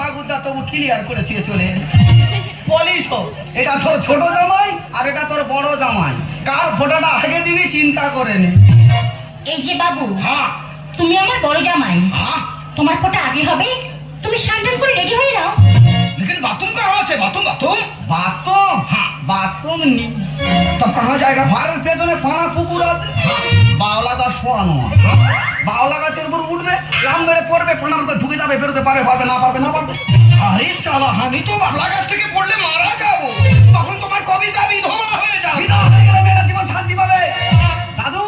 ঠাকুরদা তবু ক্লিয়ার করেছে চলে বলিস এটা তোর ছোট জামাই আর এটা তোর বড় জামাই, কার ফোঁটাটা আগে দিবি চিন্তা করে নে। এই যে বাবু, হ্যাঁ তুমি আমার বড় জামাই, হ্যাঁ তোমার ফোঁটা আগে হবে, তুমি স্নান করে রেডি হয়ে নাও। लेकिन बाथरूम कहाँ আছে? বাথরুম বাথরুম বাথরুম হ্যাঁ বাথরুম নি তো कहाँ जाएगा? ঘরের পেছনে পানা পুকুর আছে, বাওলা গাছ শোয়ানো, বাওলা গাছের উপর উঠবে, লাম মেরে পড়বে, পানার মধ্যে ঢুকে যাবে, বেরোতে পারবে পারবে না পারবে না পারবে। আরে শালা আমি তো বাওলা গাছ থেকে পড়লে মারা যাবো, তখন তোমার কবিতা বিধবা হয়ে যাবে, বিধবা হয়ে গেলে মেয়েরা জীবন শান্তি পাবে। দাদু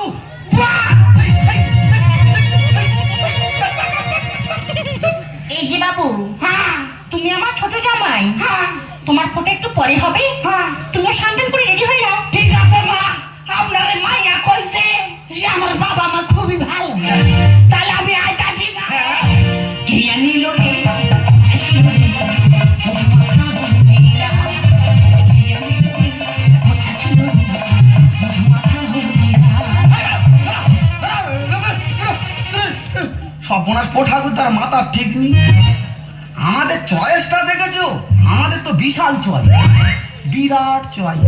এই যে বাবু, হ্যাঁ তুমি আমার ছোট জামাই, হ্যাঁ তোমার ফোঁটা একটু পরে হবে, হ্যাঁ তুমি স্নান করে রেডি হয়ে নাও। ঠিক আছে মা, আপনার মাইয়া কইছে যে আমার বাবা মা খুবই ভালো, তাহলে আমি আইতাছি না। কি আনিলো রে সর্বনাশ ঠাকুর তার মাথা ঠিক নেই। আমাদের চয়েসটা দেখেছো? আমাদের তো বিশাল চয়, বিরাট চয়।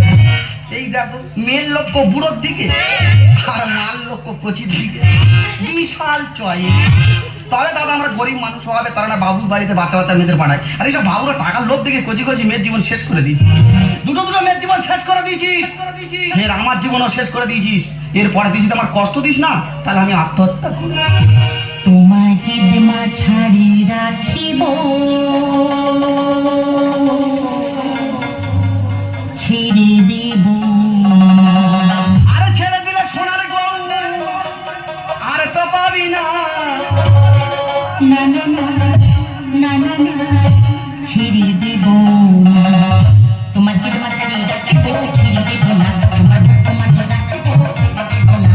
এই দেখো মেয়ের লক্ষ্য বুড়োর দিকে আর মাল লক্ষ্য কচির দিকে, বিশাল চয়। তবে দাদা আমরা গরিব মানুষ হবে, তারা না বাবুর বাড়িতে বাচ্চা বাচ্চা মেয়েদের পাঠায়, আর এইসব বাবুরা টাকার লোভ দিকে কচি কচি মেয়ের জীবন শেষ করে দিয়েছিস, দুটো মেয়ের জীবন শেষ করে দিয়েছিস, ফের আমার জীবনও শেষ করে দিয়েছিস। এরপরে তুই যদি আমার কষ্ট দিস না, তাহলে আমি আত্মহত্যা করি। তোমাকে মা ছাড়ি রাখিব, ছেড়ে দেব। আরে ছেড়ে দিলে সোনার গৌ আরে তো পাবি না, না না না না না না, ছেড়ে দেব। তোমার মা ছাড়ি রাখিব, ছেড়ে দেব না। তোমার মা ছাড়ি রাখিব, ছেড়ে দেব না।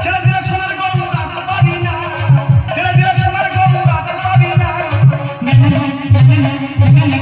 ছেড়ে দিলে সোনার গৌ রাতে পাবি না, ছেড়ে দিলে সোনার গৌ রাতে পাবি না। না না না না না,